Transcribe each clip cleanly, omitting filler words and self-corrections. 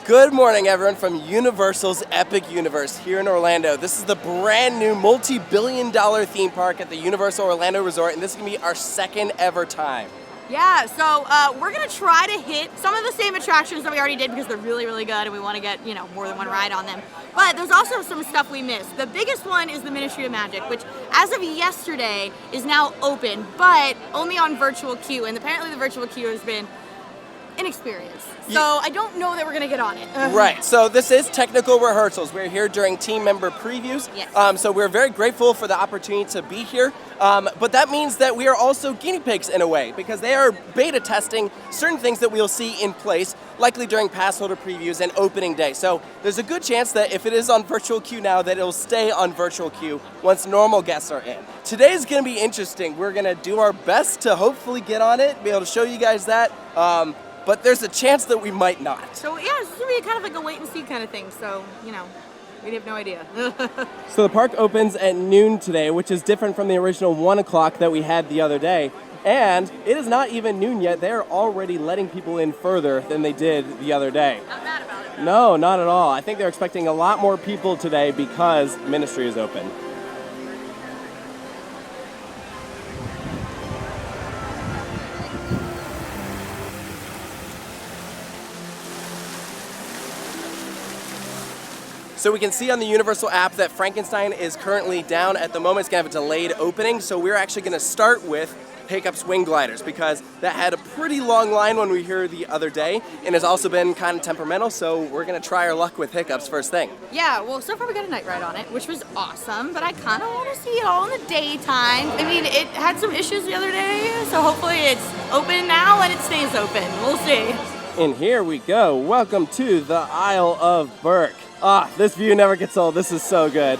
Good morning, everyone, from Universal's Epic Universe here in Orlando. This is the brand new multi-billion-dollar theme park at the Universal Orlando Resort, and this is going to be our second ever time. Yeah, so we're going to try to hit some of the same attractions that we already did because they're really, really good and we want to get, more than one ride on them. But there's also some stuff we missed. The biggest one is the Ministry of Magic, which as of yesterday is now open, but only on virtual queue, and apparently the virtual queue has been inexperienced. So I don't know that we're going to get on it. Right, so this is technical rehearsals. We're here during team member previews. Yes. So we're very grateful for the opportunity to be here. But that means that we are also guinea pigs in a way, because they are beta testing certain things that we'll see in place, likely during pass holder previews and opening day. So there's a good chance that if it is on virtual queue now, that it'll stay on virtual queue once normal guests are in. Today's going to be interesting. We're going to do our best to hopefully get on it, be able to show you guys that. But there's a chance that we might not. So yeah, it's going to be kind of like a wait and see kind of thing. So, we have no idea. So the park opens at noon today, which is different from the original 1 o'clock that we had the other day. And it is not even noon yet. They're already letting people in further than they did the other day. Not mad about it. No, not at all. I think they're expecting a lot more people today because Ministry is open. So we can see on the Universal app that Frankenstein is currently down at the moment. It's going to have a delayed opening, so we're actually going to start with Hiccup's Wing Gliders because that had a pretty long line when we were here the other day and has also been kind of temperamental, so we're going to try our luck with Hiccup's first thing. Yeah, well, so far we got a night ride on it, which was awesome, but I kind of want to see it all in the daytime. I mean, it had some issues the other day, so hopefully it's open now and it stays open. We'll see. And here we go. Welcome to the Isle of Berk. Ah, this view never gets old. This is so good.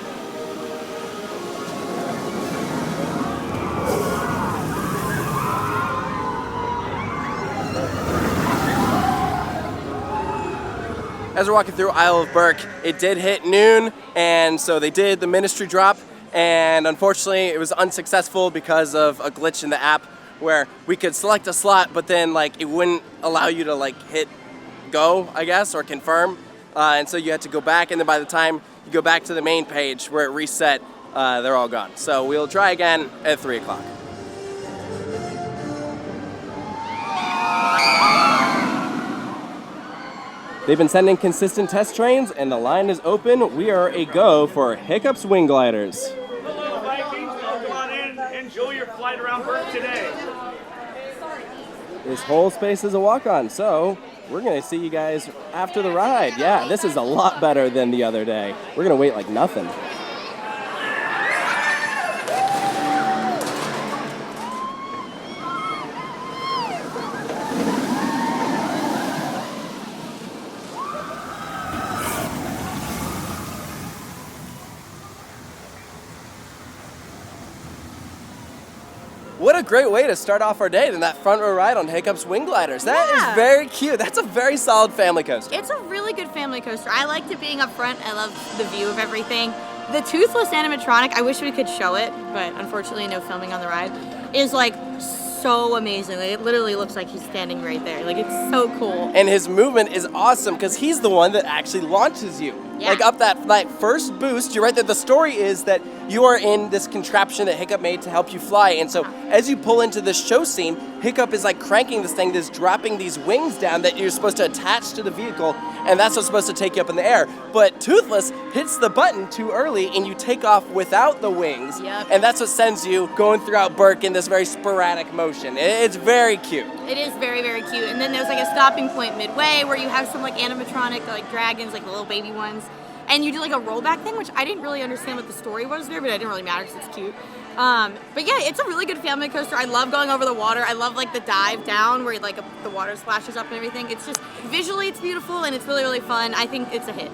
As we're walking through Isle of Berk, it did hit noon, and so they did the Ministry drop, and unfortunately it was unsuccessful because of a glitch in the app where we could select a slot, but then it wouldn't allow you to hit go, I guess, or confirm. And so you had to go back, and then by the time you go back to the main page where it reset, they're all gone. So we'll try again at 3 o'clock. They've been sending consistent test trains, and the line is open. We are a go for Hiccup's Wing Gliders. Hello, Vikings. Welcome on in. Enjoy your flight around Berk today. This whole space is a walk-on, so we're going to see you guys after the ride. Yeah, this is a lot better than the other day. We're going to wait like nothing. What a great way to start off our day than that front row ride on Hiccup's Wing Gliders. That is very cute. That's a very solid family coaster. It's a really good family coaster. I liked it being up front. I love the view of everything. The Toothless animatronic, I wish we could show it, but unfortunately no filming on the ride, is so amazing. It literally looks like he's standing right there. It's so cool. And his movement is awesome because he's the one that actually launches you. Yeah. Up that first boost, you're right there. The story is that you are in this contraption that Hiccup made to help you fly. And so as you pull into this show scene, Hiccup is cranking this thing that's dropping these wings down that you're supposed to attach to the vehicle, and that's what's supposed to take you up in the air. But Toothless hits the button too early and you take off without the wings. Yep. And that's what sends you going throughout Berk in this very sporadic motion. It's very cute. It is very, very cute. And then there's a stopping point midway where you have some animatronic dragons, the little baby ones. And you do a rollback thing, which I didn't really understand what the story was there, but it didn't really matter because it's cute. But yeah, it's a really good family coaster. I love going over the water. I love the dive down where the water splashes up and everything. It's just visually it's beautiful and it's really, really fun. I think it's a hit.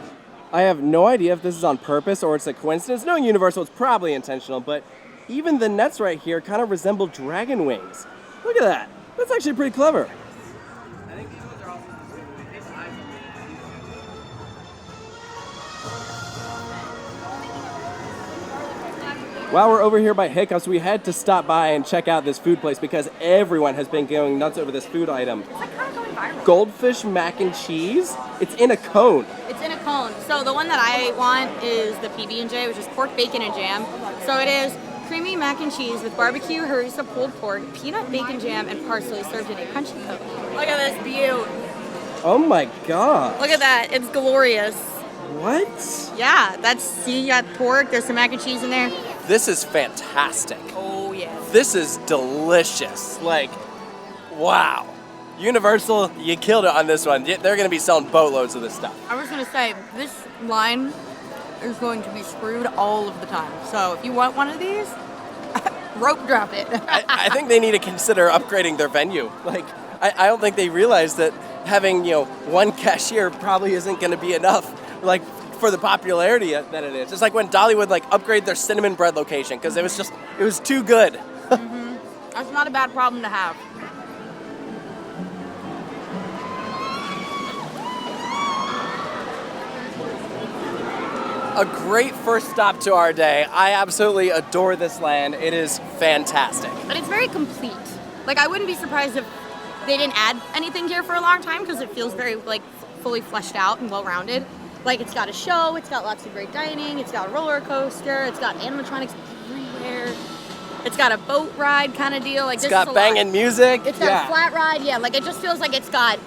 I have no idea if this is on purpose or it's a coincidence. Knowing Universal, it's probably intentional, but even the nets right here kind of resemble dragon wings. Look at that. That's actually pretty clever. While we're over here by Hiccups, we had to stop by and check out this food place because everyone has been going nuts over this food item. It's kind of going goldfish mac and cheese. It's in a cone. It's in a cone. So the one that I want is the PB&J, which is pork, bacon, and jam. So it is creamy mac and cheese with barbecue, harissa pulled pork, peanut bacon jam, and parsley served in a crunchy coat. Look at this view. Oh my god. Look at that. It's glorious. What? Yeah, see, you got pork. There's some mac and cheese in there. This is fantastic. Oh, yeah. This is delicious. Like, wow. Universal, you killed it on this one. They're going to be selling boatloads of this stuff. I was going to say, this line is going to be screwed all of the time. So if you want one of these, rope drop it. I think they need to consider upgrading their venue. Like, I don't think they realize that having, one cashier probably isn't going to be enough, like, for the popularity that it is. It's like when Dollywood, upgrade their cinnamon bread location because it was too good. That's not a bad problem to have. A great first stop to our day. I absolutely adore this land. It is fantastic. But it's very complete. Like, I wouldn't be surprised if they didn't add anything here for a long time because it feels very, fully fleshed out and well-rounded. Like, it's got a show, it's got lots of great dining, it's got a roller coaster, it's got animatronics everywhere. It's got a boat ride kind of deal. It's got banging music. It's got a flat ride. Yeah, it just feels like it's got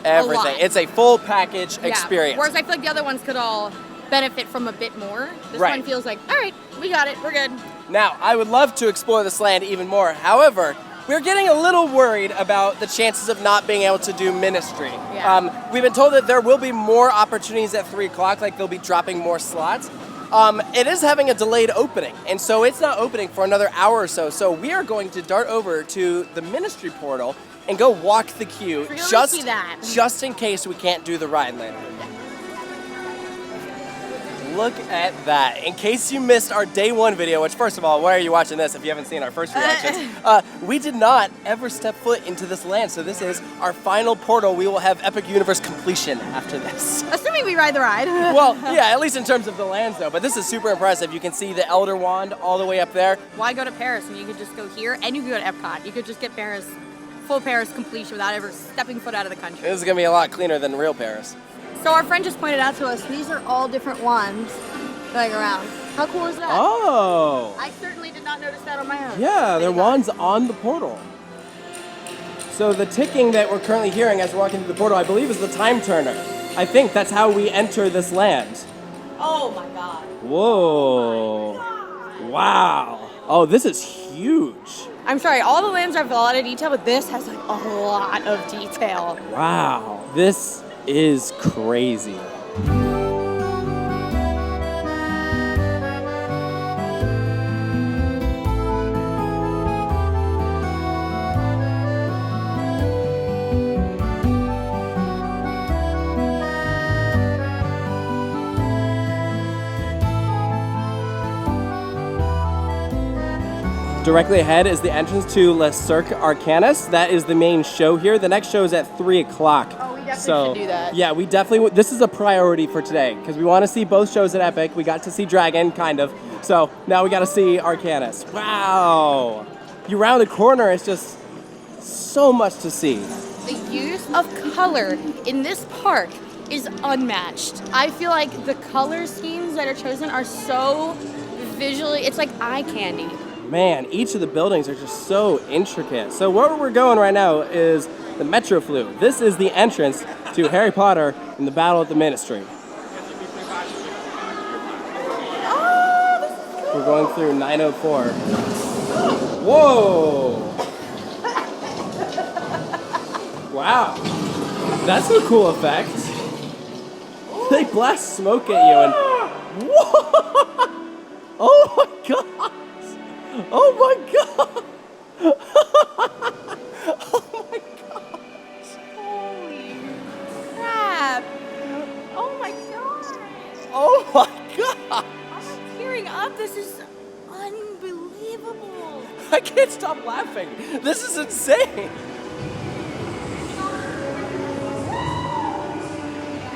everything. A lot. It's a full package experience. Whereas I feel like the other ones could all benefit from a bit more. This one feels like, all right, we got it, we're good. Now, I would love to explore this land even more. However, we're getting a little worried about the chances of not being able to do ministry. Yeah. We've been told that there will be more opportunities at 3 o'clock, like they'll be dropping more slots. It is having a delayed opening, and so it's not opening for another hour or so. So we are going to dart over to the ministry portal and go walk the queue just in case we can't do the ride later. Look at that. In case you missed our day one video, which first of all, why are you watching this if you haven't seen our first reactions? We did not ever step foot into this land, so this is our final portal. We will have Epic Universe completion after this. Assuming we ride the ride. Well, yeah, at least in terms of the lands though, but this is super impressive. You can see the Elder Wand all the way up there. Why go to Paris when you could just go here and you could go to Epcot? You could just get full Paris completion without ever stepping foot out of the country. This is gonna be a lot cleaner than real Paris. So our friend just pointed out to us, these are all different wands going around. How cool is that? Oh! I certainly did not notice that on my own. Yeah, they're wands on the portal. So the ticking that we're currently hearing as we're walking through the portal, I believe is the time turner. I think that's how we enter this land. Oh my god. Whoa. Oh my god. Wow. Oh, this is huge. I'm sorry, all the lands have a lot of detail, but this has a lot of detail. Wow. This is crazy. Directly ahead is the entrance to Circus Arcanus. That is the main show here. The next show is at 3 o'clock. Oh, we definitely should do that. Yeah, we definitely, this is a priority for today because we want to see both shows at Epic. We got to see Dragon, kind of. So now we got to see Arcanus. Wow. You round the corner, it's just so much to see. The use of color in this park is unmatched. I feel like the color schemes that are chosen are so visually, it's like eye candy. Man, each of the buildings are just so intricate. So where we're going right now is the Metro Flute. This is the entrance to Harry Potter and the Battle at the Ministry. Oh, we're going through 904. Whoa! Wow, that's a cool effect. They blast smoke at you and whoa! Oh my god! Oh my god! Oh my gosh! holy crap! Oh my god! Oh my god! I'm tearing up. This is unbelievable. I can't stop laughing. This is insane.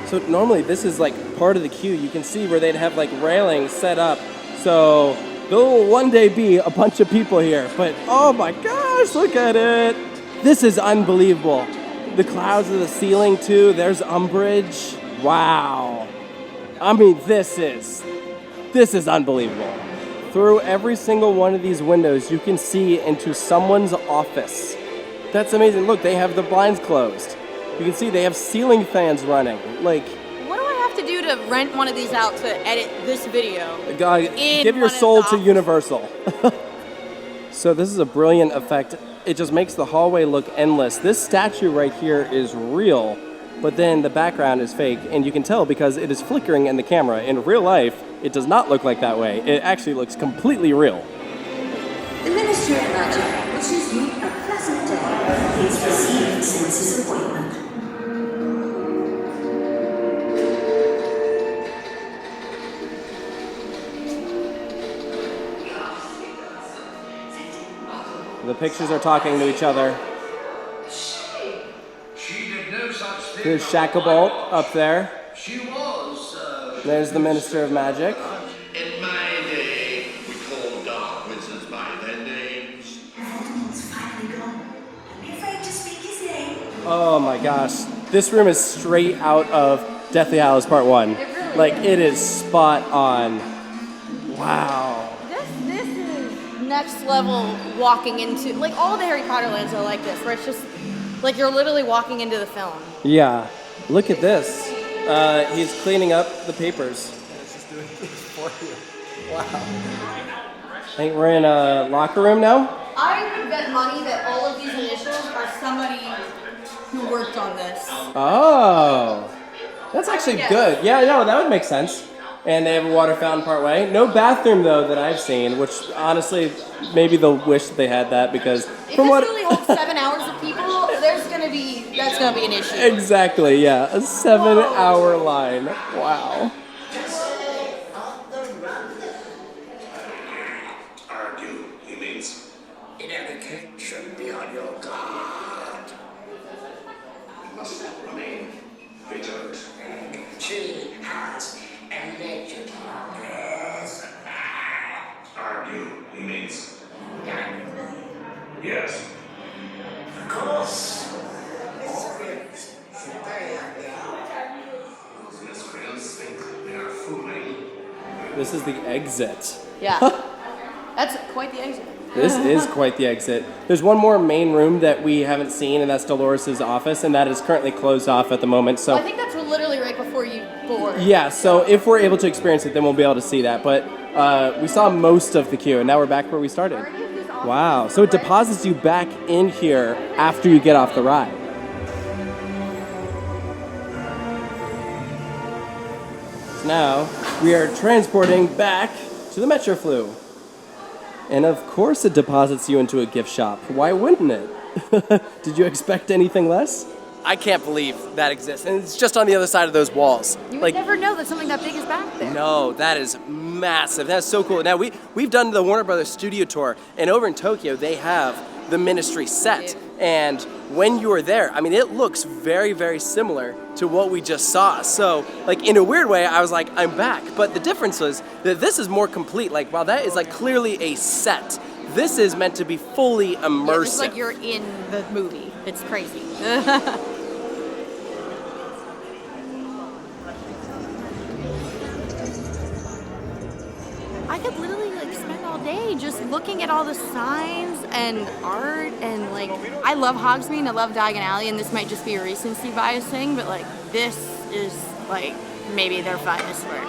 So normally this is like part of the queue. You can see where they'd have like railings set up. So there will one day be a bunch of people here. But oh my gosh, look at it. This is unbelievable. the clouds of the ceiling too. There's umbrage. Wow. I mean, this is unbelievable. Through every single one of these windows, you can see into someone's office. That's amazing. Look, they have the blinds closed. You can see they have ceiling fans running. Like, what do I have to do to rent one of these out to edit this video? God, give your soul to Universal. So this is a brilliant effect. It just makes the hallway look endless. This statue right here is real, but then the background is fake, and you can tell because it is flickering in the camera. In real life, it does not look like that way. It actually looks completely real. The Ministry of Magic wishes you a pleasant day. Please proceed since his appointment. The pictures are talking to each other. There's Shacklebolt up there. There's the Minister of Magic. In my day, we called dark wizards by their names. Voldemort's finally gone. I'm afraid to speak his name. Oh my gosh. This room is straight out of Deathly Hallows Part 1. Like, it is spot on. Wow. This is next level walking into, like, all the Harry Potter lands are like this, where it's just, like, you're literally walking into the film. Yeah. Look at this. He's cleaning up the papers. He's just doing things for you. Wow. I think we're in a locker room now. I would bet money that all of these initials are somebody who worked on this. Oh. That's actually good. Yeah, no, that would make sense. And they have a water fountain part way. No bathroom, though, that I've seen, which, honestly, maybe they'll wish that they had that, because If from this what... really holds 7 hours of people, that's gonna be an issue. Exactly, yeah. A 7-hour line. Wow. Argue, he means. Inadequate should be on your guard. You must remain vigilant. She has a legend. Argue, he means. Yes. Of course. Miscreants should they have Those miscreants think they are fooling. This is the exit. Yeah. That's quite the exit. This is quite the exit. There's one more main room that we haven't seen, and that's Dolores' office, and that is currently closed off at the moment. So I think that's literally right before you board. yeah, so if we're able to experience it, then we'll be able to see that. But we saw most of the queue, and now we're back where we started. Wow, so it deposits you back in here after you get off the ride. So now we are transporting back to the Metroflu. And of course it deposits you into a gift shop. Why wouldn't it? Did you expect anything less? I can't believe that exists. And it's just on the other side of those walls. You would never know that something that big is back there. No, that is massive. That's so cool. Now, we've done the Warner Brothers studio tour, and over in Tokyo, they have the Ministry set. And when you are there, I mean, it looks very, very similar to what we just saw. So, like, in a weird way, I was like, I'm back. But the difference was that this is more complete. Like, while that is, like, clearly a set, this is meant to be fully immersive. Yeah, it's like you're in the movie. It's crazy. I could literally like spend all day just looking at all the signs and art and like I love Hogsmeade, I love Diagon Alley, and this might just be a recency bias thing, but like this is like maybe their finest work.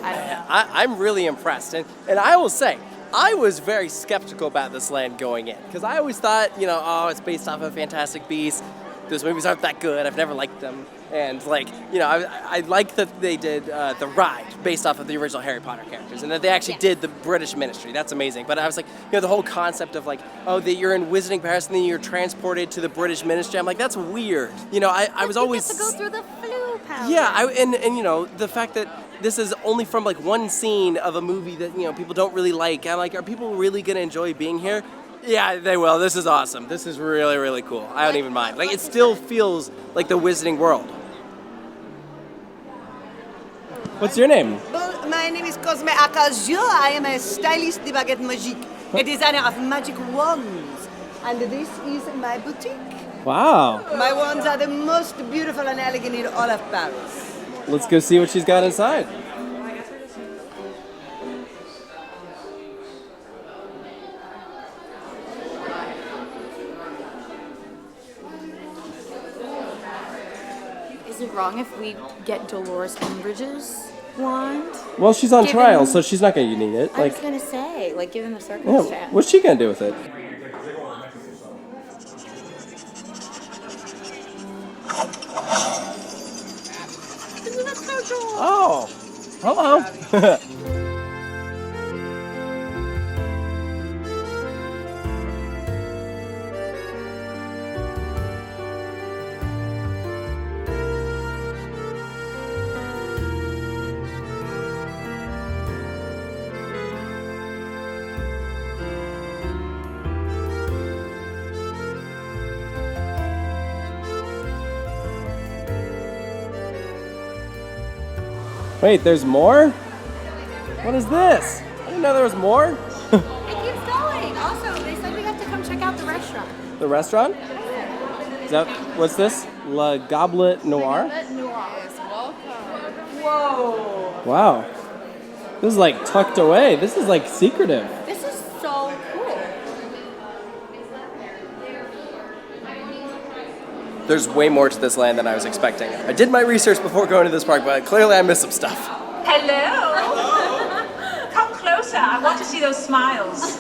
I don't know. I'm really impressed, and I will say, I was very skeptical about this land going in, because I always thought, oh, it's based off of Fantastic Beasts. Those movies aren't that good. I've never liked them. And, like, I like that they did the ride based off of the original Harry Potter characters, and that they actually did the British Ministry. That's amazing. But I was like, the whole concept of, like, oh, that you're in Wizarding Paris and then you're transported to the British Ministry. I'm like, that's weird. I was always... You get to go through the flu palace. Yeah, and the fact that this is only from, like, one scene of a movie that, people don't really like. I'm like, are people really going to enjoy being here? Yeah, they will. This is awesome. This is really, really cool. I don't even mind. Like, it still feels like the Wizarding World. What's your name? Well, my name is Cosme Acajou. I am a stylist de baguette magique, a designer of magic wands. And this is my boutique. Wow. My wands are the most beautiful and elegant in all of Paris. Let's go see what she's got inside. Is it wrong if we get Dolores Umbridge's wand? Well, she's on Given- trial, so she's not going to need it. I was gonna say, like, given the yeah, circumstance. what's she going to do with it? Isn't that so cool? Oh, hello. Wait, there's more? What is this? I didn't know there was more. It keeps going. Also, they said we have to come check out the restaurant. The restaurant? Is that, what's this? La Goblet Noir? Whoa. Wow. This is like tucked away. This is like secretive. This is so cool. There's way more to this land than I was expecting. I did my research before going to this park, but clearly I missed some stuff. Hello. Come closer. I want to see those smiles.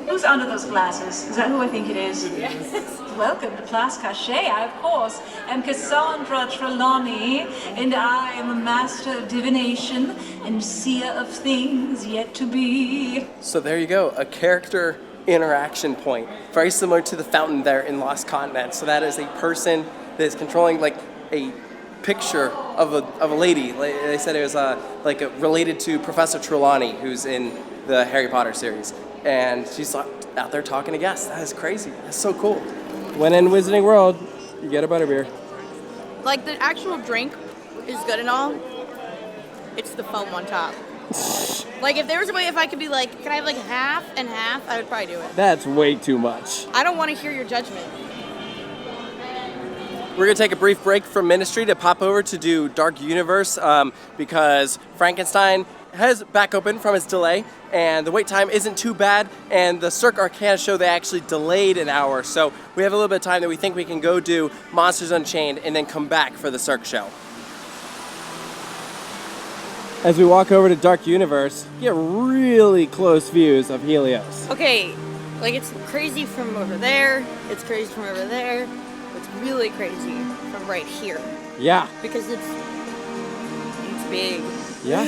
Who's under those glasses? Is that who I think it is? Yes. Welcome to Place Cachet. I, of course, am Cassandra Trelawney, and I am a master of divination and seer of things yet to be. So there you go, a character interaction point. Very similar to the fountain there in Lost Continent. So that is a person that is controlling like a picture of a lady. They said it was related to Professor Trelawney, who's in the Harry Potter series. And she's out there talking to guests. That is crazy. That's so cool. When in Wizarding World, you get a butterbeer. Like, the actual drink is good and all. It's the foam on top. Like, if there was a way if I could be like, can I have like half and half, I would probably do it. That's way too much. I don't want to hear your judgment. We're going to take a brief break from Ministry to pop over to do Dark Universe because Frankenstein has back open from its delay, and the wait time isn't too bad, and the Circus Arcanus show, they actually delayed an hour, so we have a little bit of time that we think we can go do Monsters Unchained and then come back for the Cirque show. As we walk over to Dark Universe, you get really close views of Helios. Okay, like, it's crazy from over there, it's crazy from over there, it's really crazy from right here. Yeah. Because it's big. Yeah,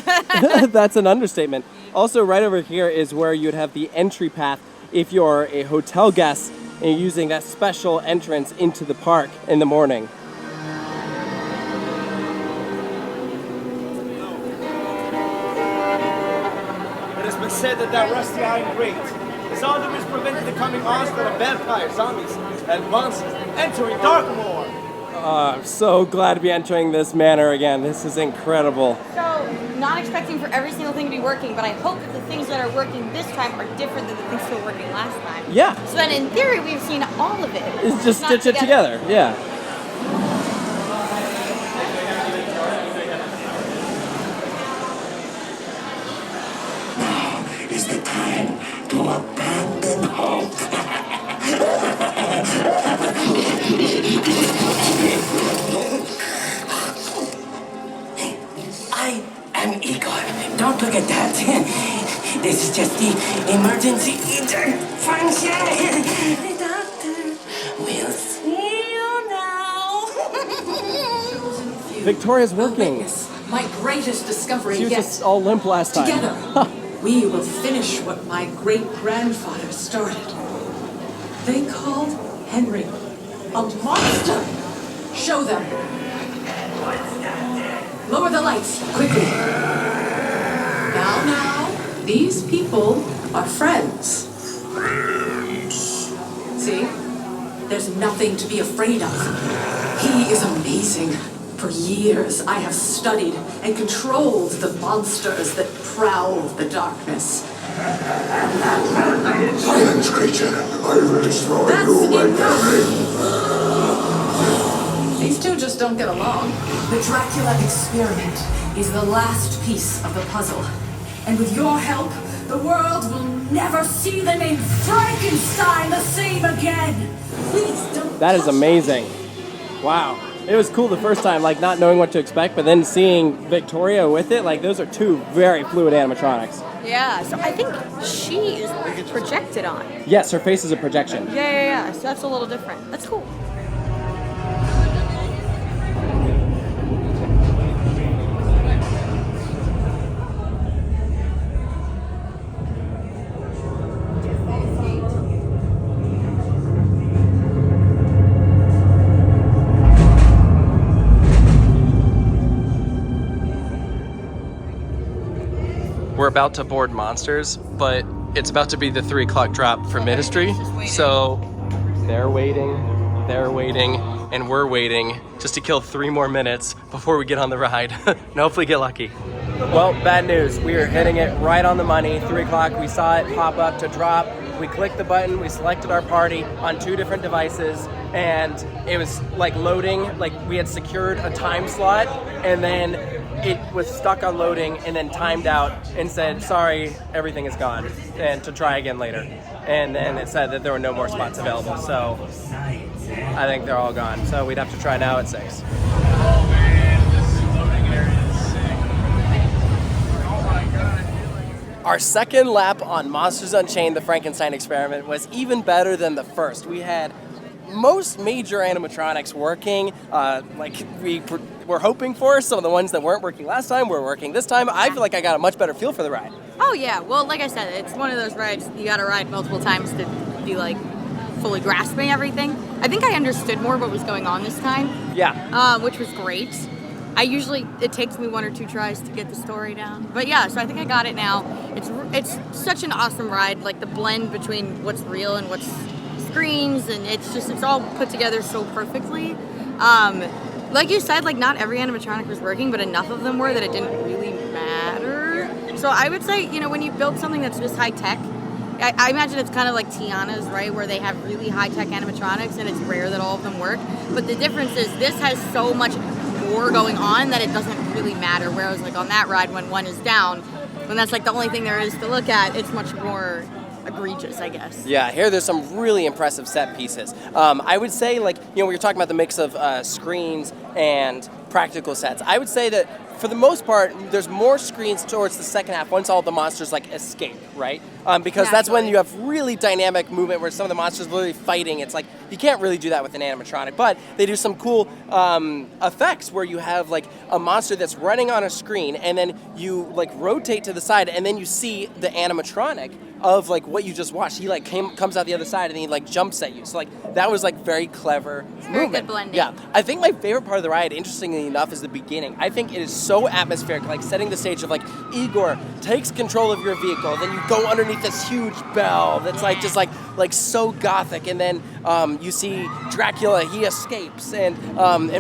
that's an understatement. Also, right over here is where you'd have the entry path if you're a hotel guest and you're using that special entrance into the park in the morning. It has been said that that rusty iron grate is all that has prevented the coming onslaught of vampires, zombies, and monsters entering Darkmoor. I'm so glad to be entering this manor again. This is incredible. So, not expecting for every single thing to be working, but I hope that the things that are working this time are different than the things that were working last time. Yeah. So then, in theory, we've seen all of it. It's just not stitch it together. Yeah. Now is the time to abandon hope. I am Igor. Don't look at that. This is just the emergency intervention. The doctor will see you now. Victoria's working. My greatest discovery She was yet. just all limp last time. Together, we will finish what my great-grandfather started. They called Henry a monster. Show them. Lower the lights, quickly. Now, these people are friends. See? There's nothing to be afraid of. He is amazing. For years, I have studied and controlled the monsters that prowl the darkness. Silence, creature. I will destroy That's you when enough. These two just don't get along. The Dracula experiment is the last piece of the puzzle. And with your help, the world will never see the name Frankenstein the same again. Please don't. That is amazing. Wow. It was cool the first time, like not knowing what to expect, but then seeing Victoria with it, like those are two very fluid animatronics. Yeah, so I think she is projected on. Yes, her face is a projection. Yeah. So that's a little different. That's cool. We're about to board Monsters, but it's about to be the 3 o'clock drop for Ministry. So they're waiting, and we're waiting just to kill 3 more minutes before we get on the ride and hopefully get lucky. Well, bad news. We are hitting it right on the money. 3 o'clock, we saw it pop up to drop. We clicked the button, we selected our party on 2 different devices, and it was like loading, like we had secured a time slot, and then it was stuck on loading and then timed out and said, sorry, everything is gone, and to try again later. And then it said that there were no more spots available, so I think they're all gone. So we'd have to try now at 6. Oh man, this loading area is sick. Oh my god. Our second lap on Monsters Unchained, the Frankenstein experiment, was even better than the first. We had most major animatronics working, like we were hoping for. Some of the ones that weren't working last time were working this time. I feel like I got a much better feel for the ride. Oh yeah, well like I said, it's one of those rides you gotta ride multiple times to be like fully grasping everything. I think I understood more what was going on this time. Yeah. Which was great. It takes me 1 or 2 tries to get the story down. But yeah, so I think I got it now. It's such an awesome ride, like the blend between what's real and what's screens, and it's all put together so perfectly. Like you said, like not every animatronic was working, but enough of them were that it didn't really matter. So I would say, when you build something that's just high tech, I imagine it's kind of like Tiana's, right, where they have really high tech animatronics, and it's rare that all of them work. But the difference is this has so much more going on that it doesn't really matter. Whereas like on that ride, when one is down, when that's like the only thing there is to look at, it's much more egregious, I guess. Yeah, here there's some really impressive set pieces. I would say, like, we were talking about the mix of screens and practical sets. I would say that for the most part, there's more screens towards the second half once all the monsters like escape, right? Because that's when you have really dynamic movement where some of the monsters are literally fighting. It's like you can't really do that with an animatronic, but they do some cool effects where you have like a monster that's running on a screen, and then you like rotate to the side, and then you see the animatronic of like what you just watched. He like comes out the other side and he like jumps at you. So like that was like very clever movement. Very good blending. Yeah, I think my favorite part of the ride, interestingly enough, is the beginning. I think it is so atmospheric, like setting the stage of like Igor takes control of your vehicle, then you go underneath this huge bell that's like just like so gothic, and then you see Dracula, he escapes, and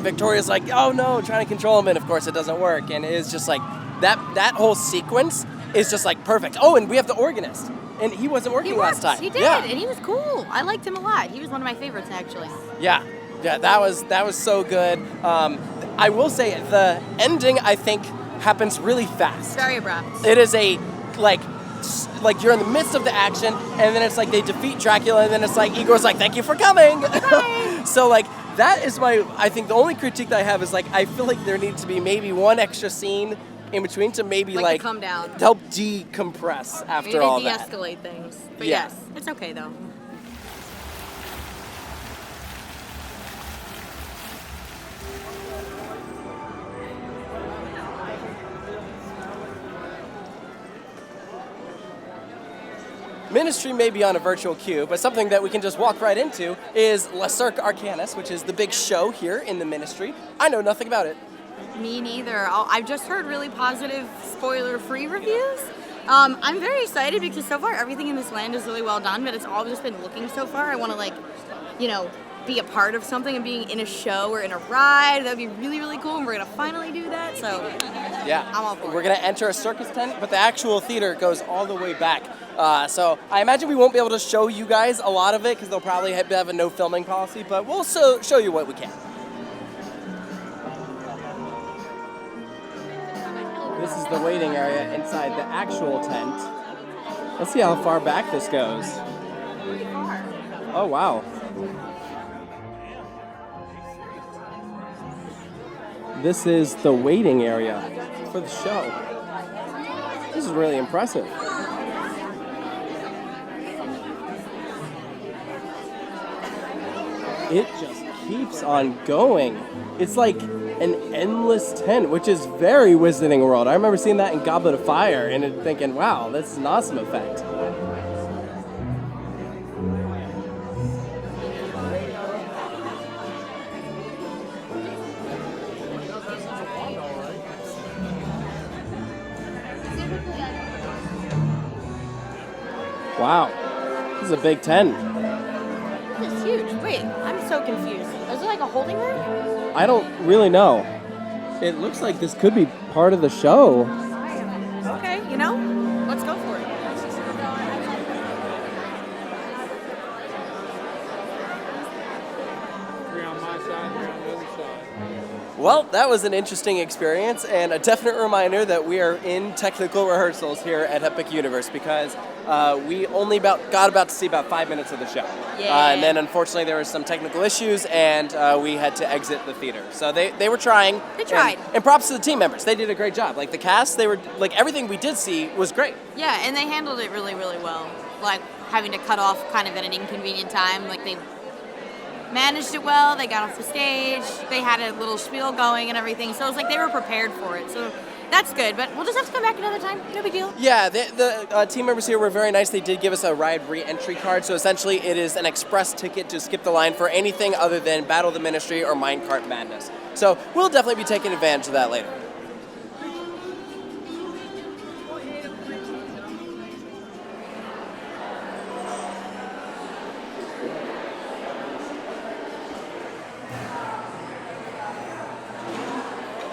Victoria's like, oh no, trying to control him, and of course it doesn't work, and it's just like that whole sequence is just like perfect. Oh, and we have the organist. And he wasn't working last time. He did, and he was cool. I liked him a lot. He was one of my favorites, actually. Yeah, that was so good. I will say the ending, I think, happens really fast. Very abrupt. It is a like you're in the midst of the action, and then it's like they defeat Dracula, and then it's like Igor's like, thank you for coming. So like that is I think the only critique that I have is like I feel like there needs to be maybe one extra scene in between to maybe like calm down, help decompress after all that. Maybe de-escalate things. But yeah. Yes, it's okay though. Ministry may be on a virtual queue, but something that we can just walk right into is Circus Arcanus, which is the big show here in the Ministry. I know nothing about it. Me neither. I've just heard really positive, spoiler-free reviews. I'm very excited because so far everything in this land is really well done, but it's all just been looking so far. I want to be a part of something, and being in a show or in a ride, that'd be really, really cool, and we're gonna finally do that, so yeah, I'm all for it. We're gonna enter a circus tent, but the actual theater goes all the way back. So I imagine we won't be able to show you guys a lot of it because they'll probably have a no filming policy, but we'll show you what we can. This is the waiting area inside the actual tent. Let's see how far back this goes. Oh, wow. This is the waiting area for the show. This is really impressive. It just keeps on going. It's like an endless tent, which is very Wizarding World. I remember seeing that in Goblet of Fire and thinking, wow, that's an awesome effect. Wow, this is a big tent. This is huge. Wait, I'm so confused. Is it like a holding room? I don't really know. It looks like this could be part of the show. Okay, you know, let's go for it. Three on my side, three on the other side. Well, that was an interesting experience and a definite reminder that we are in technical rehearsals here at Epic Universe because we only got to see about 5 minutes of the show. Yeah. And then unfortunately there were some technical issues and we had to exit the theater. So they were trying. They tried. And props to the team members. They did a great job. Like the cast, they were like everything we did see was great. Yeah, and they handled it really, really well. Like having to cut off kind of at an inconvenient time. Like they managed it well. They got off the stage. They had a little spiel going and everything. So it was like they were prepared for it. So that's good. But we'll just have to come back another time. No big deal. Yeah, the team members here were very nice. They did give us a ride re-entry card. So essentially it is an express ticket to skip the line for anything other than Battle of the Ministry or Minecart Madness. So we'll definitely be taking advantage of that later.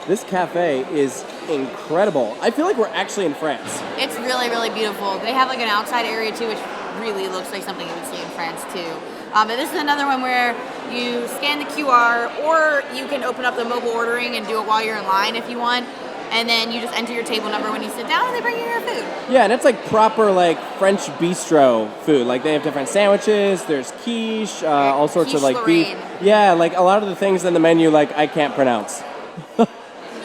This cafe is incredible. I feel like we're actually in France. It's really, really beautiful. They have like an outside area too, which really looks like something you would see in France too. But this is another one where you scan the QR, or you can open up the mobile ordering and do it while you're in line if you want. And then you just enter your table number when you sit down, and they bring you your food. Yeah, and it's like proper like French bistro food. Like they have different sandwiches. There's quiche, all sorts Quiche of like Lorraine. beef. Yeah, like a lot of the things in the menu, like I can't pronounce.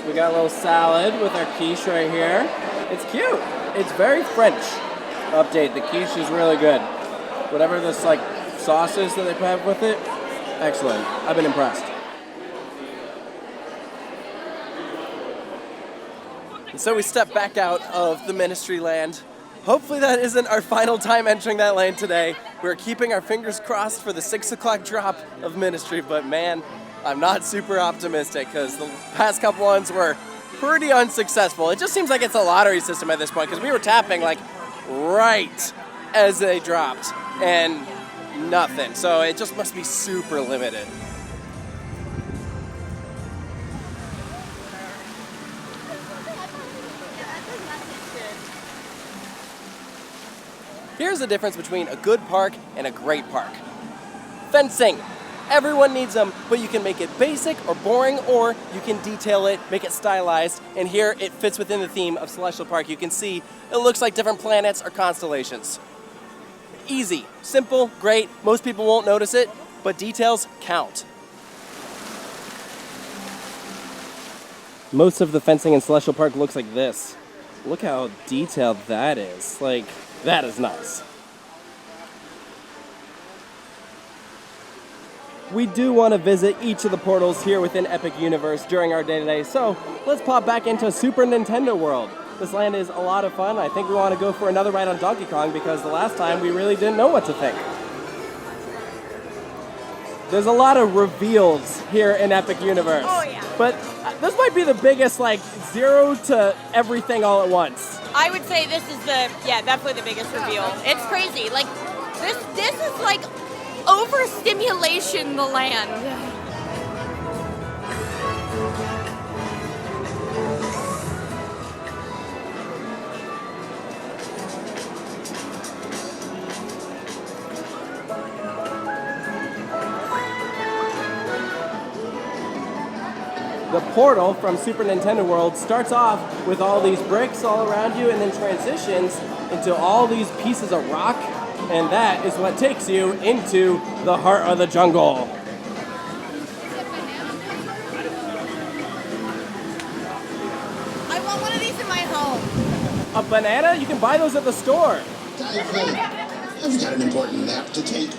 We got a little salad with our quiche right here. It's cute. It's very French. Update, the quiche is really good. Whatever this like sauce is that they have with it, excellent. I've been impressed. And so we step back out of the Ministry land. Hopefully that isn't our final time entering that land today. We're keeping our fingers crossed for the 6 o'clock drop of Ministry, but man, I'm not super optimistic because the past couple ones were pretty unsuccessful. It just seems like it's a lottery system at this point because we were tapping like right as they dropped and nothing. So it just must be super limited. Here's the difference between a good park and a great park. Fencing. Everyone needs them, but you can make it basic or boring, or you can detail it, make it stylized, and here it fits within the theme of Celestial Park. You can see it looks like different planets or constellations. Easy, simple, great. Most people won't notice it, but details count. Most of the fencing in Celestial Park looks like this. Look how detailed that is. Like, that is nice. We do want to visit each of the portals here within Epic Universe during our day today, so let's pop back into Super Nintendo World. This land is a lot of fun. I think we want to go for another ride on Donkey Kong because the last time we really didn't know what to think. There's a lot of reveals here in Epic Universe. Oh, yeah. But this might be the biggest, like, 0 to everything all at once. I would say this is definitely the biggest reveal. It's crazy. Like, this is like overstimulation the land. the portal from Super Nintendo World starts off with all these bricks all around you and then transitions into all these pieces of rock, and that is what takes you into the heart of the jungle. I want one of these in my home. A banana? You can buy those at the store. I've got an important nap to take.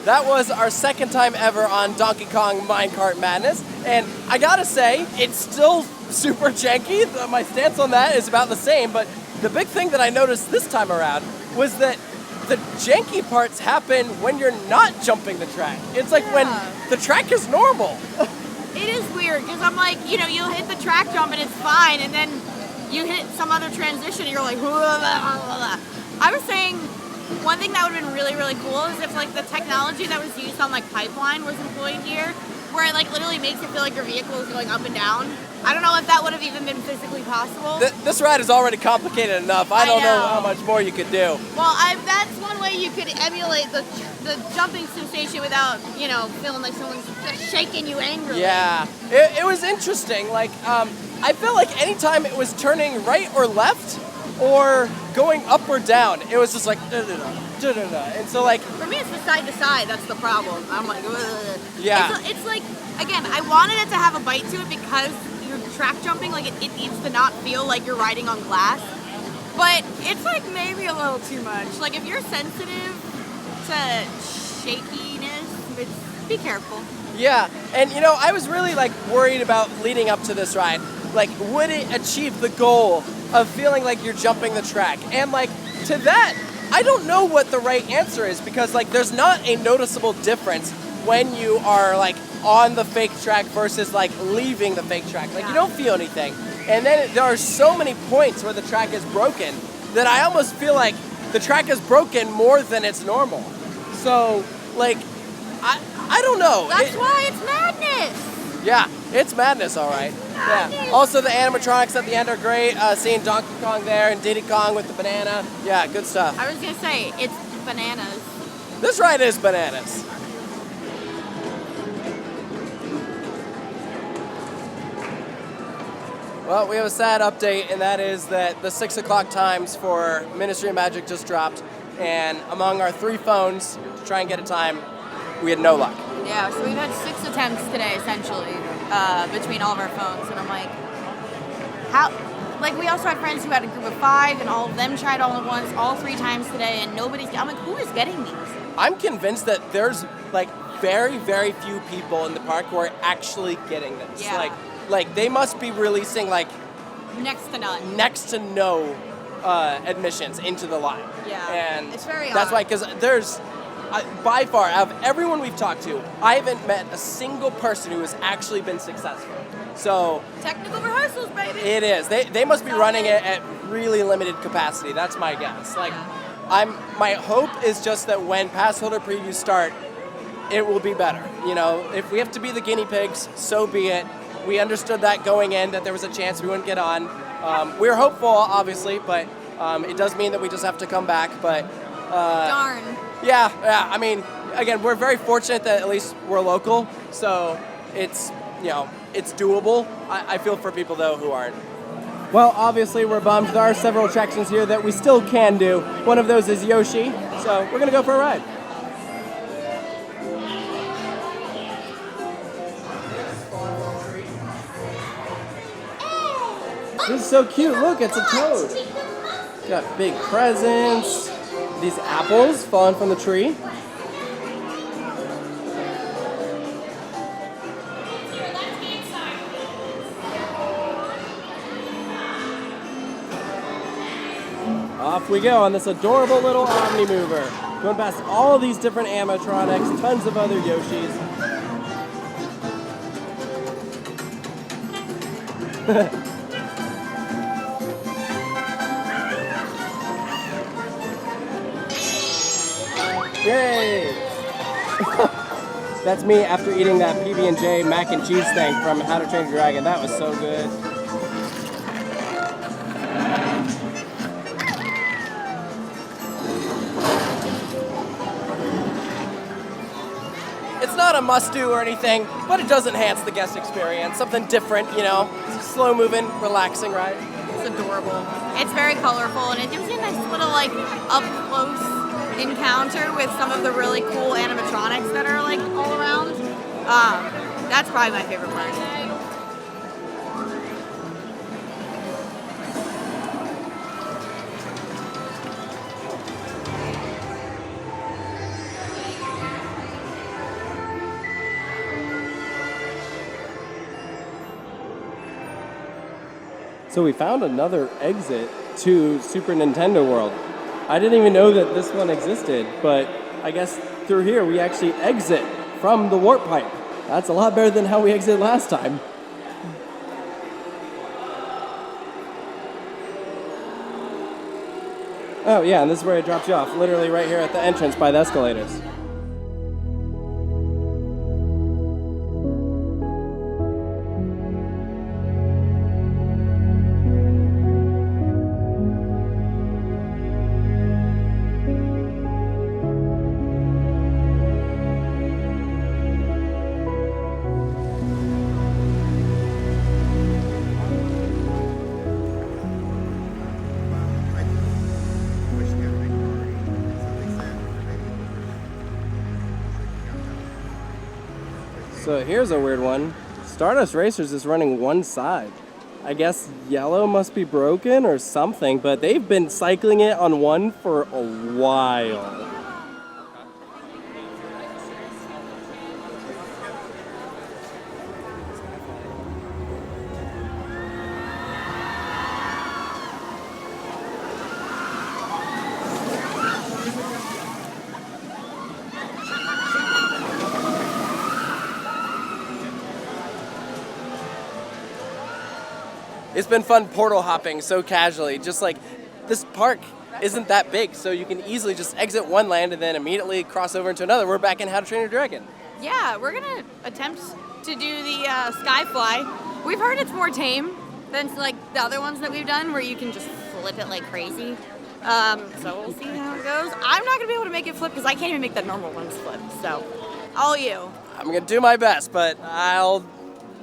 That was our second time ever on Donkey Kong Minecart Madness, and I gotta say, it's still super janky. My stance on that is about the same, but the big thing that I noticed this time around was that the janky parts happen when you're not jumping the track. It's like when the track is normal. It is weird, because I'm like, you know, you'll hit the track jump and it's fine, and then you hit some other transition and you're like, blah, blah, blah, blah. I was saying, one thing that would have been really, really cool is if like the technology that was used on like Pipeline was employed here, where it like literally makes it feel like your vehicle is going up and down. I don't know if that would have even been physically possible. This ride is already complicated enough. I don't know how much more you could do. Well, that's one way you could emulate the jumping sensation without, you know, feeling like someone's just shaking you angrily. Yeah, it was interesting. Like, I felt like anytime it was turning right or left, or going up or down, it was just like da-da-da. And so like for me it's the side to side that's the problem. I'm like ugh. Yeah, it's like, again, I wanted it to have a bite to it because you're track jumping, like it needs to not feel like you're riding on glass, but it's like maybe a little too much. Like if you're sensitive to shakiness, be careful. Yeah, and you know, I was really like worried about leading up to this ride. Like, would it achieve the goal of feeling like you're jumping the track? And like, to that, I don't know what the right answer is, because like there's not a noticeable difference when you are like on the fake track versus like leaving the fake track. Like you don't feel anything. And then there are so many points where the track is broken that I almost feel like the track is broken more than it's normal. So like, I don't know. That's why it's madness. Yeah, it's madness, all right. Yeah. Also, the animatronics at the end are great. Seeing Donkey Kong there and Diddy Kong with the banana. Yeah, good stuff. I was gonna say, it's bananas. This ride is bananas. Well, we have a sad update, and that is that the 6 o'clock times for Ministry of Magic just dropped, and among our 3 phones to try and get a time, we had no luck. Yeah, so we've had 6 attempts today, essentially, between all of our phones, and I'm like, how? Like, we also had friends who had a group of 5, and all of them tried all at once, all 3 times today, and I'm like, who is getting these? I'm convinced that there's, like, very, very few people in the park who are actually getting this. Yeah. Like they must be releasing, like, next to none. Next to no admissions into the line. Yeah, and it's very that's odd. why, because there's, by far, out of everyone we've talked to, I haven't met a single person who has actually been successful. So technical rehearsals, baby. It is. They must be running it at really limited capacity. That's my guess. Like, my hope is just that when pass holder previews start, it will be better. You know, if we have to be the guinea pigs, so be it. We understood that going in, that there was a chance we wouldn't get on. We're hopeful, obviously, but it does mean that we just have to come back. But darn. Yeah. I mean, again, we're very fortunate that at least we're local, so it's, you know, it's doable. I feel for people though who aren't. Well, obviously we're bummed. There are several attractions here that we still can do. One of those is Yoshi, so we're gonna go for a ride. This is so cute. Look, it's a toad. Got big presents. These apples falling from the tree. Off we go on this adorable little Omni Mover. Going past all of these different animatronics, tons of other Yoshis. Yay! That's me after eating that PB&J mac and cheese thing from How to Train Your Dragon. That was so good. It's not a must-do or anything, but it does enhance the guest experience. Something different, you know. It's a slow-moving, relaxing ride. It's adorable. It's very colorful, and it gives you a nice little, like, up-close encounter with some of the really cool animatronics that are, like, all around. That's probably my favorite part. So we found another exit to Super Nintendo World. I didn't even know that this one existed, but I guess through here we actually exit from the warp pipe. That's a lot better than how we exited last time. Oh yeah, and this is where it drops you off, literally right here at the entrance by the escalators. So here's a weird one. Stardust Racers is running one side. I guess yellow must be broken or something, but they've been cycling it on one for a while. It's been fun portal hopping so casually, just like this park isn't that big, so you can easily just exit one land and then immediately cross over into another. We're back in How to Train Your Dragon. Yeah, we're gonna attempt to do the Skyfly. We've heard it's more tame than like the other ones that we've done where you can just flip it like crazy. So we'll see how it goes. I'm not gonna be able to make it flip because I can't even make the normal ones flip, so all you. I'm gonna do my best, but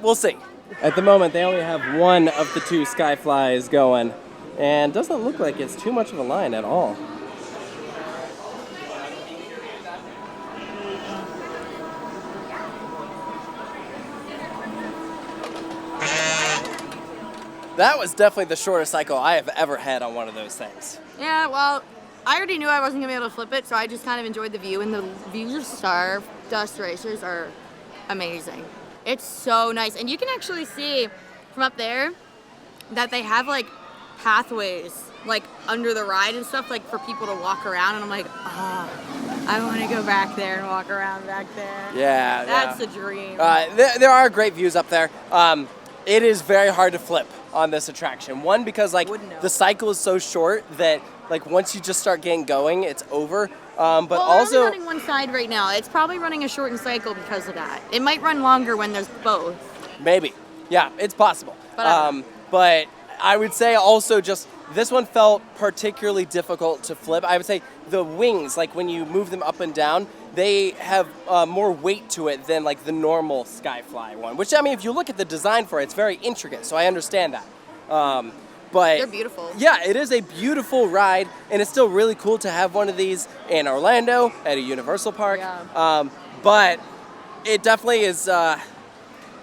we'll see. At the moment, they only have one of the two Skyflies going, and doesn't look like it's too much of a line at all. That was definitely the shortest cycle I have ever had on one of those things. Yeah, well, I already knew I wasn't gonna be able to flip it, so I just kind of enjoyed the view, and the views of Stardust Racers are amazing. It's so nice, and you can actually see from up there that they have like pathways like under the ride and stuff, like for people to walk around, and I'm like, I want to go back there and walk around back there. Yeah, that's a dream. There are great views up there. It is very hard to flip on this attraction. One, because like the cycle is so short that like once you just start getting going, it's over. But well, also, we're only running one side right now. It's probably running a shortened cycle because of that. It might run longer when there's both. Maybe. Yeah, it's possible. But I would say also just this one felt particularly difficult to flip. I would say the wings, like when you move them up and down, they have more weight to it than like the normal Skyfly one. Which, I mean, if you look at the design for it, it's very intricate, so I understand that. But they're beautiful. Yeah, it is a beautiful ride, and it's still really cool to have one of these in Orlando at a Universal Park. Yeah. But it definitely is.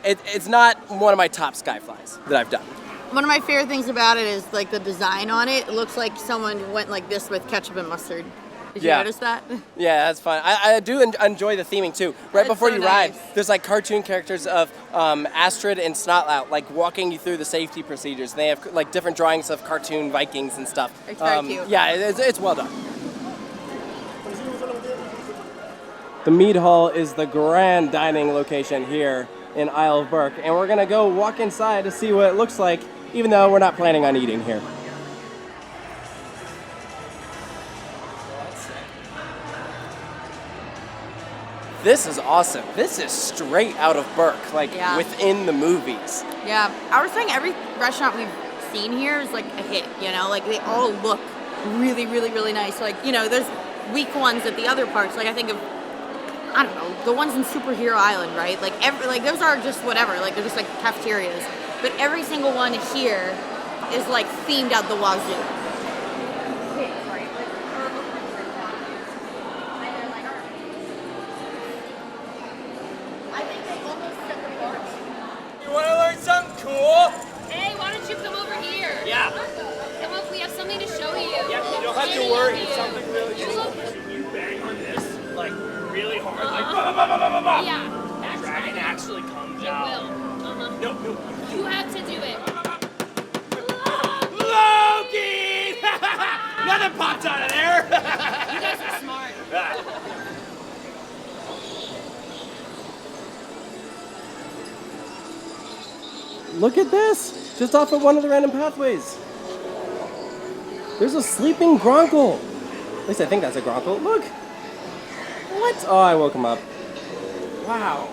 It's not one of my top Skyflies that I've done. One of my favorite things about it is like the design on it. It looks like someone went like this with ketchup and mustard. Did you notice that? Yeah, that's fun. I do enjoy the theming too. Right before you ride, there's like cartoon characters of Astrid and Snotlout like walking you through the safety procedures. They have like different drawings of cartoon Vikings and stuff. It's very cute. Yeah, it's well done. The mead hall is the grand dining location here in Isle of Berk, and we're gonna go walk inside to see what it looks like, even though we're not planning on eating here. This is awesome. This is straight out of Berk, like within the movies. Yeah, I was saying every restaurant we've seen here is like a hit, you know, like they all look really, really, really nice. Like, you know, there's weak ones at the other parts. Like I think of, I don't know, the ones in Superhero Island, right? Like those are just whatever, like they're just like cafeterias. But every single one here is like themed out the wazoo. Cool. Hey, why don't you come over here? Yeah. Come up, we have something to show you. Yeah, you don't have to worry. It's something really cool. You bang on this, like, really hard, like, bah, bah, bah, bah, bah, bah. Yeah. The dragon actually comes out. It will. No. You have to do it. Loki! Nothing popped out of there. You guys are smart. Look at this! Just off of one of the random pathways. There's a sleeping Gronkle. At least I think that's a Gronkle. Look! What? Oh, I woke him up. Wow.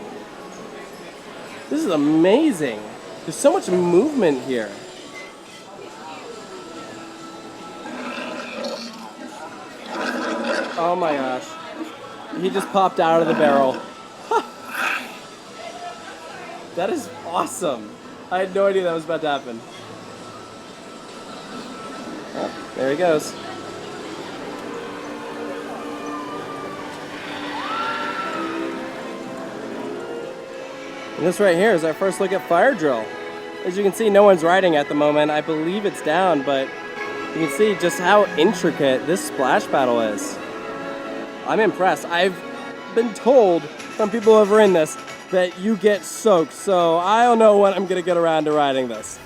This is amazing. There's so much movement here. Oh my gosh. He just popped out of the barrel. That is awesome. I had no idea that was about to happen. Oh, there he goes. And this right here is our first look at Fire Drill. As you can see, no one's riding at the moment. I believe it's down, but you can see just how intricate this splash battle is. I'm impressed. I've been told from people who have ridden this that you get soaked, so I don't know when I'm gonna get around to riding this.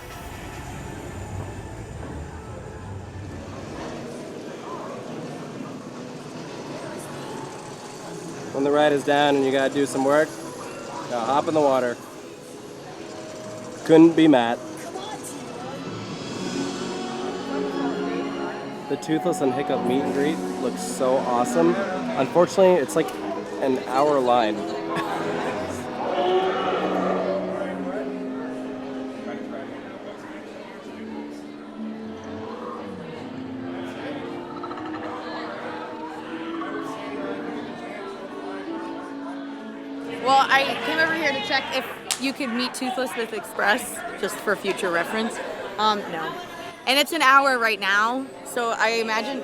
When the ride is down and you gotta do some work, now hop in the water. Couldn't be Matt. The Toothless and Hiccup meet and greet looks so awesome. Unfortunately, it's like an hour line. Well, I came over here to check if you could meet Toothless with Express, just for future reference. No. And it's an hour right now, so I imagine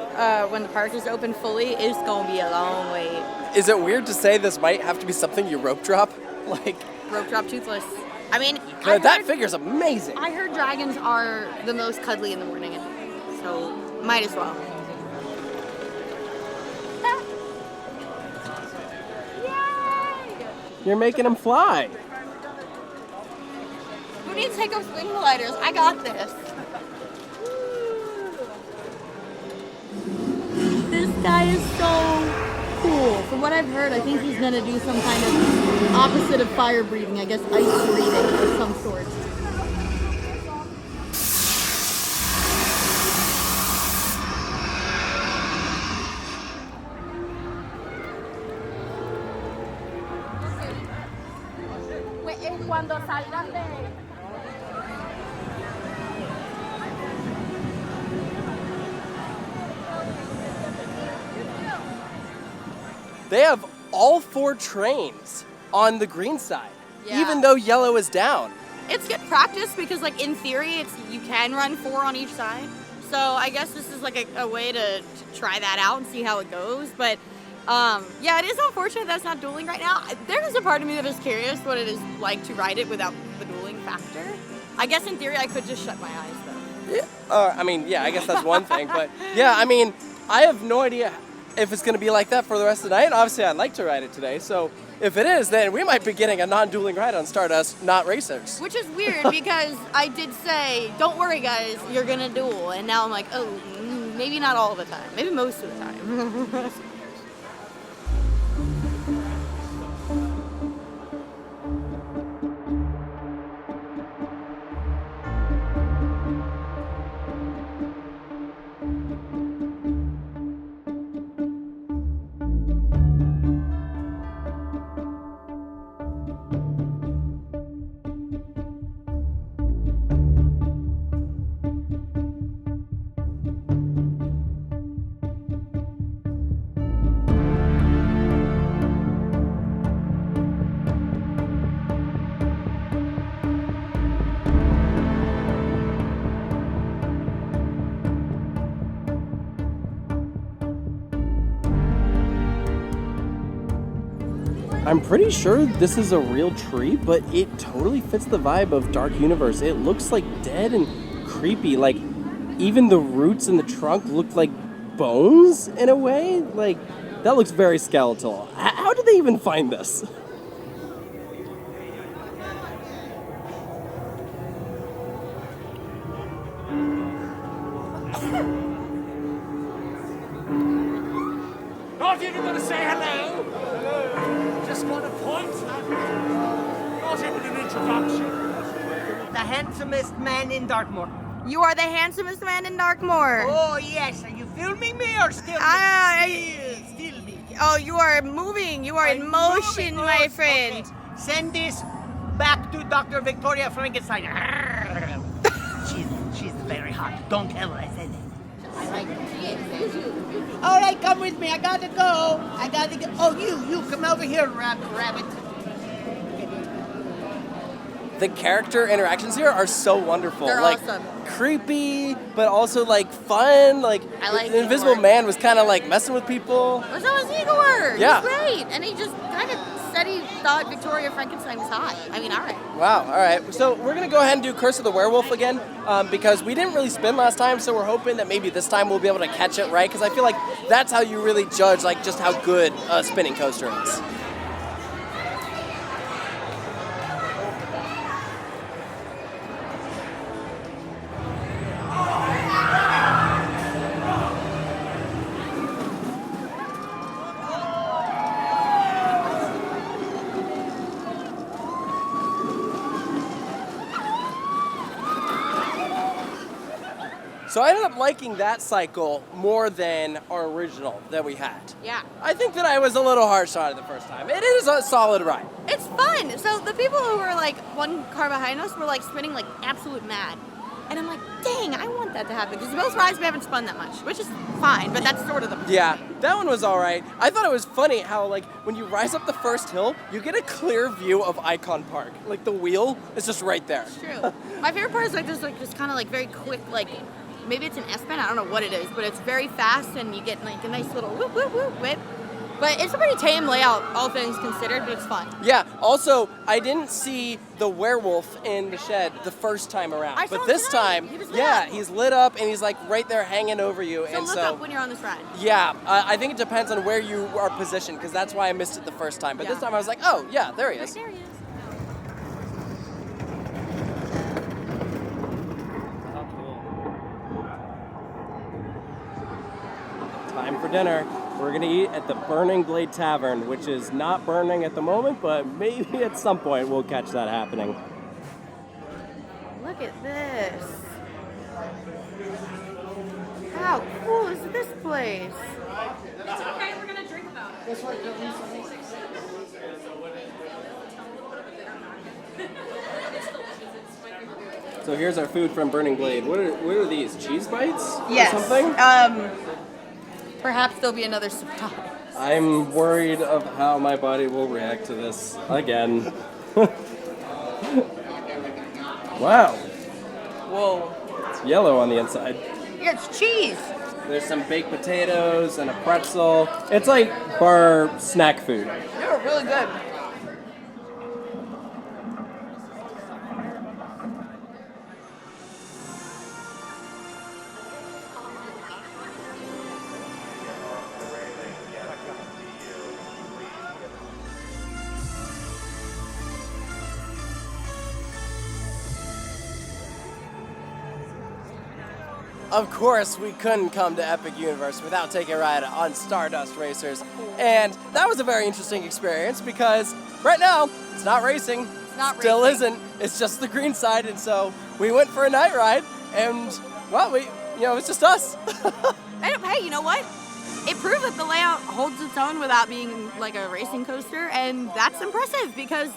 when the park is open fully, it's going to be a long wait. Is it weird to say this might have to be something you rope drop? Like rope drop Toothless. I mean, that figure's amazing. I heard dragons are the most cuddly in the morning, so might as well. You're making them fly. Who needs to take up swing gliders? I got this. This guy is so cool. From what I've heard, I think he's going to do some kind of opposite of fire breathing. I guess ice breathing of some sort. Cuando salgan de... They have all 4 trains on the green side, even though yellow is down. It's good practice because, like, in theory, you can run 4 on each side. So I guess this is like a way to try that out and see how it goes. But yeah, it is unfortunate that it's not dueling right now. There is a part of me that is curious what it is like to ride it without the dueling factor. I guess in theory I could just shut my eyes though. Yeah, I mean, yeah, I guess that's one thing. But yeah, I mean, I have no idea if it's going to be like that for the rest of the night. Obviously, I'd like to ride it today. So if it is, then we might be getting a non-dueling ride on Stardust, not Racers. Which is weird because I did say, don't worry guys, you're going to duel. And now I'm like, oh, maybe not all the time. Maybe most of the time. I'm pretty sure this is a real tree, but it totally fits the vibe of Dark Universe. It looks like dead and creepy. Like, even the roots in the trunk look like bones in a way. Like, that looks very skeletal. How did they even find this? Not even gonna say hello? Hello. Just gonna point at me. Not even an introduction. The handsomest man in Darkmoor. You are the handsomest man in Darkmoor. Oh, yes. Are you filming me or still still me? Oh, you are moving. You are in motion, my friend. Okay. Send this back to Dr. Victoria Frankenstein. she's very hot. Don't tell her I said it. All right, come with me. I gotta go. Oh, you come over here, rabbit. The character interactions here are so wonderful. They're like, awesome. Creepy, but also like fun. Like, I like the Invisible Igor. Man was kind of like messing with people. Well, so was Igor. Yeah. He's great. And he just kind of said he thought Victoria Frankenstein was hot. I mean, all right. Wow, all right. So we're going to go ahead and do Curse of the Werewolf again because we didn't really spin last time, so we're hoping that maybe this time we'll be able to catch it right because I feel like that's how you really judge like just how good a spinning coaster is. So I ended up liking that cycle more than our original that we had. Yeah. I think that I was a little harsh on it the first time. It is a solid ride. It's fun. So the people who were like one car behind us were like spinning like absolute mad. And I'm like, dang, I want that to happen. Because most rides we haven't spun that much, which is fine, but that's sort of the point. Yeah, that one was all right. I thought it was funny how, like, when you rise up the first hill, you get a clear view of Icon Park. Like, the wheel is just right there. It's true. My favorite part is like this kind of like very quick, like, maybe it's an S-bend, I don't know what it is, but it's very fast and you get like a nice little whoop, whoop, whoop, whip. But it's a pretty tame layout, all things considered, but it's fun. Yeah, also, I didn't see the werewolf in the shed the first time around. I saw but him this tonight. time, He was lit yeah, up. he's lit up and he's like right there hanging over you. So and look up when you're on this ride. Yeah, I think it depends on where you are positioned because that's why I missed it the first time. But this time I was like, oh, yeah, there he is. There he is. Time for dinner. We're gonna eat at the Burning Blade Tavern, which is not burning at the moment, but maybe at some point we'll catch that happening. Look at this. How cool is this place? It's okay, we're gonna drink about it. So here's our food from Burning Blade. What are these? Cheese bites? Yes. Or something? Perhaps there'll be another surprise. I'm worried of how my body will react to this again. Wow. Whoa. It's yellow on the inside. It's cheese. There's some baked potatoes and a pretzel. It's like bar snack food. They're really good. Of course, we couldn't come to Epic Universe without taking a ride on Stardust Racers. And that was a very interesting experience because right now, it's not racing. It's not Still racing. isn't. It's just the green side. And so we went for a night ride and, well, it's just us. And, hey, you know what? It proved that the layout holds its own without being like a racing coaster, and that's impressive because,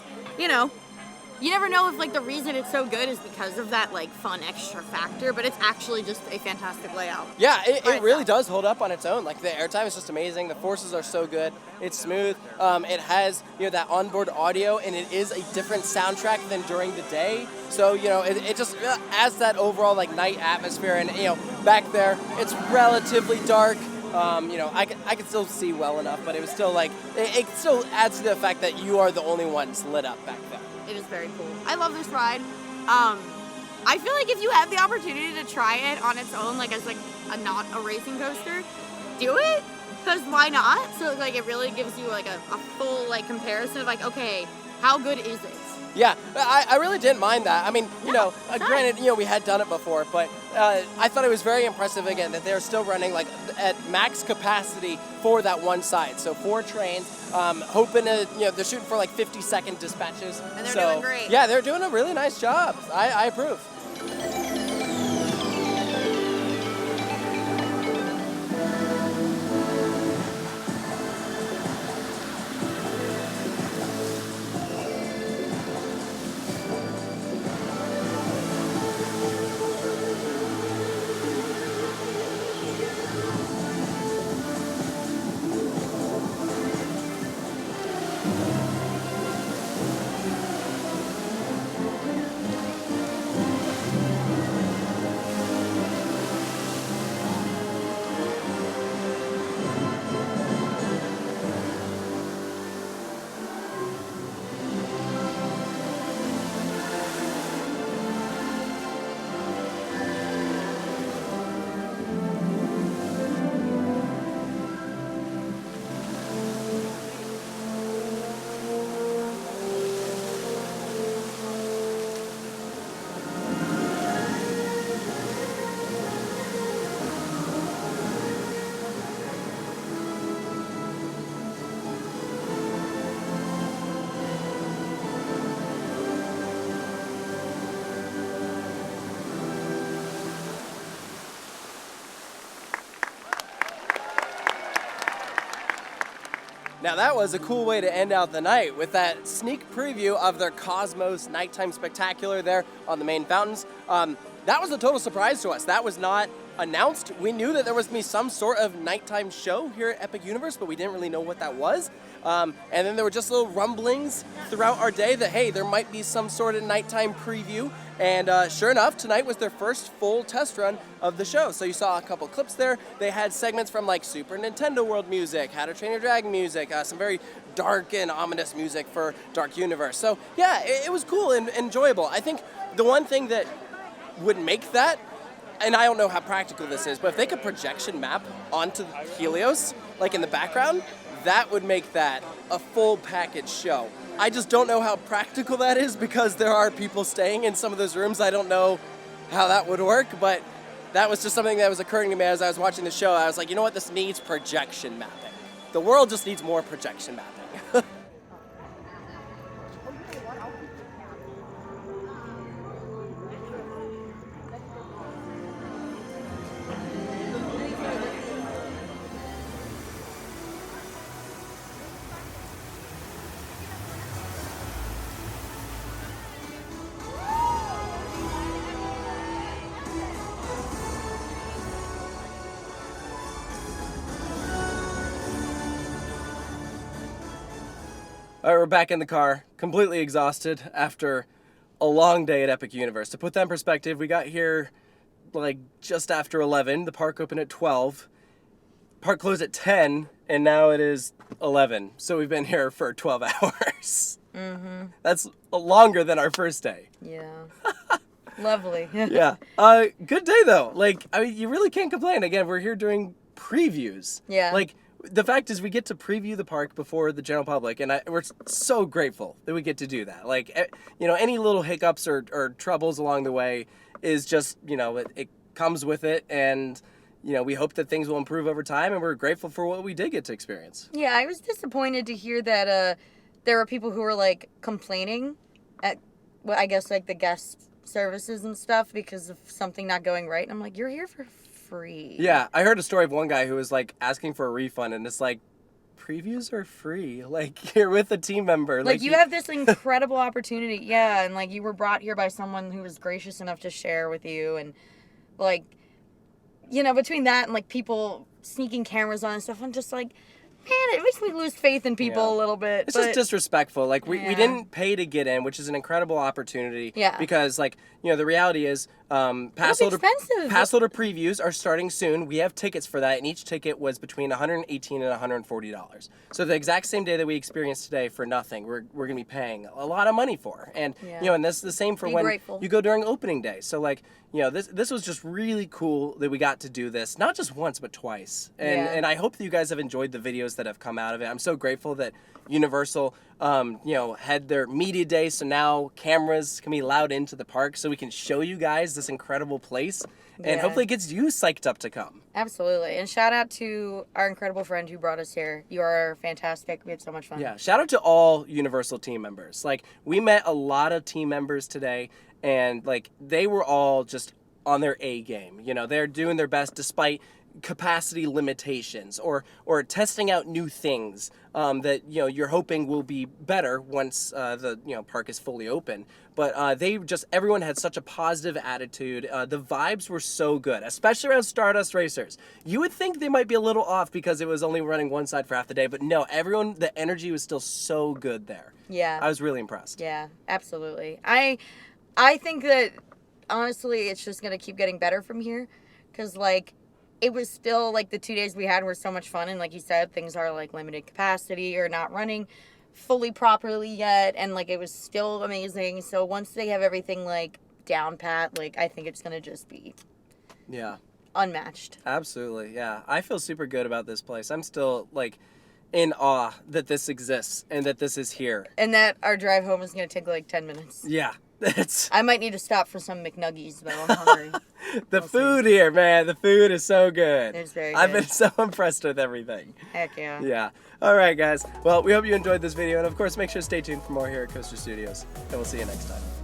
you never know if like the reason it's so good is because of that like fun extra factor, but it's actually just a fantastic layout. Yeah, it really does hold up on its own. Like the airtime is just amazing. The forces are so good. It's smooth. It has that onboard audio, and it is a different soundtrack than during the day. So it just adds that overall like night atmosphere. And back there, it's relatively dark. I could still see well enough, but it was still like, it still adds to the fact that you are the only ones lit up back there. It is very cool. I love this ride. I feel like if you have the opportunity to try it on its own, like as like not a racing coaster, do it. Because why not? So like it really gives you like a full like comparison of like, okay, how good is it? Yeah, I really didn't mind that. I mean, granted, we had done it before, but I thought it was very impressive again that they're still running like at max capacity for that one side. So 4 trains, hoping to, they're shooting for like 50-second dispatches. And they're doing great. Yeah, they're doing a really nice job. I approve. Now that was a cool way to end out the night with that sneak preview of their Cosmos Nighttime Spectacular there on the main fountains. That was a total surprise to us. That was not announced. We knew that there was going to be some sort of nighttime show here at Epic Universe, but we didn't really know what that was. And then there were just little rumblings throughout our day that, hey, there might be some sort of nighttime preview. And sure enough, tonight was their first full test run of the show. So you saw a couple clips there. They had segments from like Super Nintendo World music, How to Train Your Dragon music, some very dark and ominous music for Dark Universe. So yeah, it was cool and enjoyable. I think the one thing that would make that, and I don't know how practical this is, but if they could projection map onto Helios, like in the background, that would make that a full package show. I just don't know how practical that is because there are people staying in some of those rooms. I don't know how that would work, but that was just something that was occurring to me as I was watching the show. I was like, you know what, this needs projection mapping. The world just needs more projection mapping. All right, we're back in the car, completely exhausted after a long day at Epic Universe. To put that in perspective, we got here like just after 11. The park opened at 12. Park closed at 10, and now it is 11. So we've been here for 12 hours. Mm-hmm. That's longer than our first day. Yeah. Lovely. Yeah. Good day, though. Like, I mean, you really can't complain. Again, we're here doing previews. Yeah. Like, the fact is we get to preview the park before the general public, and we're so grateful that we get to do that. Like, any little hiccups or troubles along the way is just, it comes with it, and, we hope that things will improve over time, and we're grateful for what we did get to experience. Yeah, I was disappointed to hear that there were people who were, like, complaining at, well, I guess, like, the guest services and stuff because of something not going right. And I'm like, you're here for free. Yeah, I heard a story of one guy who was like asking for a refund, and it's like, previews are free. Like, you're with a team member. Like you have this incredible opportunity. Yeah, and like you were brought here by someone who was gracious enough to share with you, and like, between that and like people sneaking cameras on and stuff, I'm just like, Man, it makes me lose faith in people a little bit. It's just disrespectful. Like, we Yeah. didn't pay to get in, which is an incredible opportunity. Yeah. Because, like, you know, the reality is pass holder previews are starting soon. We have tickets for that, and each ticket was between $118 and $140. So the exact same day that we experienced today for nothing, we're going to be paying a lot of money for. And, you know, and that's the same for Be when grateful. you go during opening day. So, like, you know, this was just really cool that we got to do this, not just once, but twice. And I hope that you guys have enjoyed the videos that have come out of it. I'm so grateful that Universal, you know, had their media day, so now cameras can be allowed into the park so we can show you guys this incredible place, and hopefully it gets you psyched up to come. Absolutely. And shout out to our incredible friend who brought us here. You are fantastic. We had so much fun. Yeah, shout out to all Universal team members. Like, we met a lot of team members today, and, like, they were all just on their A game. You know, they're doing their best despite capacity limitations or testing out new things that, you know, you're hoping will be better once the, you know, park is fully open. But everyone had such a positive attitude. The vibes were so good, especially around Stardust Racers. You would think they might be a little off because it was only running one side for half the day, but no, everyone, the energy was still so good there. Yeah. I was really impressed. Yeah, absolutely. I think that, honestly, it's just going to keep getting better from here. Because, like, it was still, like, the 2 days we had were so much fun. And like you said, things are, like, limited capacity or not running fully properly yet. And, like, it was still amazing. So once they have everything, like, down pat, like, I think it's going to just be unmatched. Absolutely, yeah. I feel super good about this place. I'm still, like, in awe that this exists and that this is here. And that our drive home is going to take, like, 10 minutes. Yeah. I might need to stop for some McNuggies, though. I'm hungry. The food here, man. The food is so good. It's very good. I've been so impressed with everything. Heck yeah. Yeah. All right, guys. Well, we hope you enjoyed this video. And, of course, make sure to stay tuned for more here at Coaster Studios. And we'll see you next time.